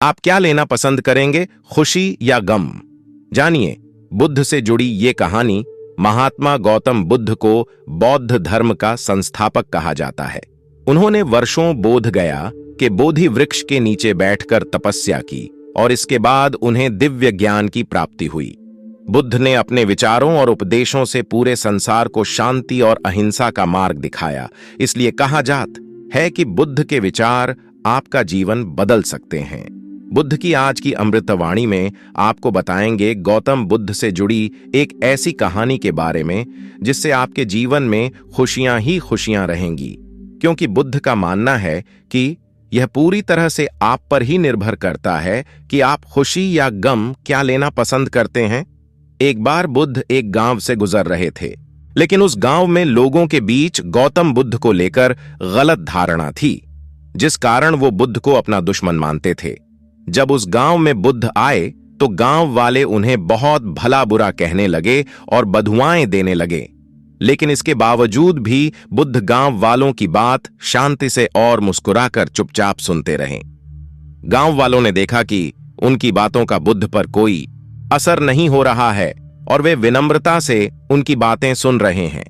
आप क्या लेना पसंद करेंगे, खुशी या गम? जानिए, बुद्ध से जुड़ी ये कहानी। महात्मा गौतम बुद्ध को बौद्ध धर्म का संस्थापक कहा जाता है। उन्होंने वर्षों बोध गया के बोधि वृक्ष के नीचे बैठकर तपस्या की और इसके बाद उन्हें दिव्य ज्ञान की प्राप्ति हुई। बुद्ध ने अपने विचारों और उपदेशों से पूरे संसार को शांति और अहिंसा का मार्ग दिखाया। इसलिए कहा जाता है कि बुद्ध के विचार आपका जीवन बदल सकते हैं। बुद्ध की आज की अमृतवाणी में आपको बताएंगे गौतम बुद्ध से जुड़ी एक ऐसी कहानी के बारे में जिससे आपके जीवन में खुशियां ही खुशियां रहेंगी, क्योंकि बुद्ध का मानना है कि यह पूरी तरह से आप पर ही निर्भर करता है कि आप खुशी या गम क्या लेना पसंद करते हैं। एक बार बुद्ध एक गांव से गुजर रहे थे, लेकिन उस गांव में लोगों के बीच गौतम बुद्ध को लेकर गलत धारणा थी, जिस कारण वो बुद्ध को अपना दुश्मन मानते थे। जब उस गांव में बुद्ध आए तो गांव वाले उन्हें बहुत भला बुरा कहने लगे और बधुआएं देने लगे, लेकिन इसके बावजूद भी बुद्ध गांव वालों की बात शांति से और मुस्कुराकर चुपचाप सुनते रहे। गांव वालों ने देखा कि उनकी बातों का बुद्ध पर कोई असर नहीं हो रहा है और वे विनम्रता से उनकी बातें सुन रहे हैं।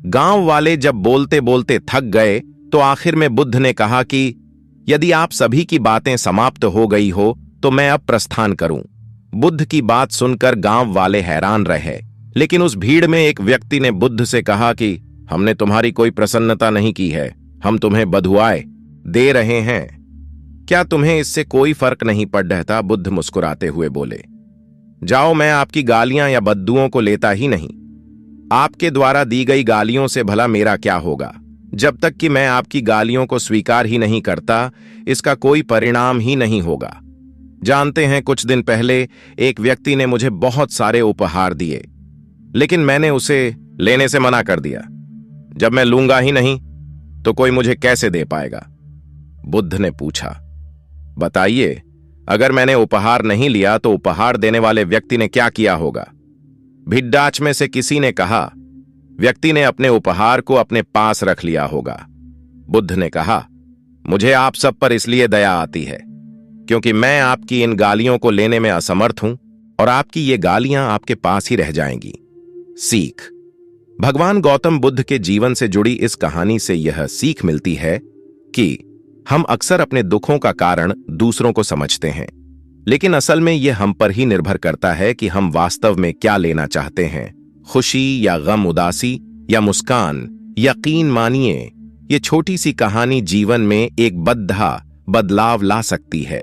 गांव वाले जब बोलते बोलते थक गए तो आखिर में बुद्ध ने कहा कि यदि आप सभी की बातें समाप्त हो गई हो तो मैं अब प्रस्थान करूं। बुद्ध की बात सुनकर गांव वाले हैरान रहे, लेकिन उस भीड़ में एक व्यक्ति ने बुद्ध से कहा कि हमने तुम्हारी कोई प्रसन्नता नहीं की है, हम तुम्हें बधुआएं दे रहे हैं, क्या तुम्हें इससे कोई फर्क नहीं पड़ रहता? बुद्ध मुस्कुराते हुए बोले, जाओ, मैं आपकी गालियां या बद्दुओं को लेता ही नहीं। आपके द्वारा दी गई गालियों से भला मेरा क्या होगा? जब तक कि मैं आपकी गालियों को स्वीकार ही नहीं करता, इसका कोई परिणाम ही नहीं होगा। जानते हैं, कुछ दिन पहले एक व्यक्ति ने मुझे बहुत सारे उपहार दिए, लेकिन मैंने उसे लेने से मना कर दिया। जब मैं लूंगा ही नहीं तो कोई मुझे कैसे दे पाएगा? बुद्ध ने पूछा, बताइए, अगर मैंने उपहार नहीं लिया तो उपहार देने वाले व्यक्ति ने क्या किया होगा? भिड्डाच में से किसी ने कहा, व्यक्ति ने अपने उपहार को अपने पास रख लिया होगा। बुद्ध ने कहा, मुझे आप सब पर इसलिए दया आती है क्योंकि मैं आपकी इन गालियों को लेने में असमर्थ हूं और आपकी ये गालियां आपके पास ही रह जाएंगी। सीख। भगवान गौतम बुद्ध के जीवन से जुड़ी इस कहानी से यह सीख मिलती है कि हम अक्सर अपने दुखों का कारण दूसरों को समझते हैं, लेकिन असल में यह हम पर ही निर्भर करता है कि हम वास्तव में क्या लेना चाहते हैं, खुशी या गम, उदासी या मुस्कान। यकीन मानिए, ये छोटी सी कहानी जीवन में एक बड़ा बदलाव ला सकती है।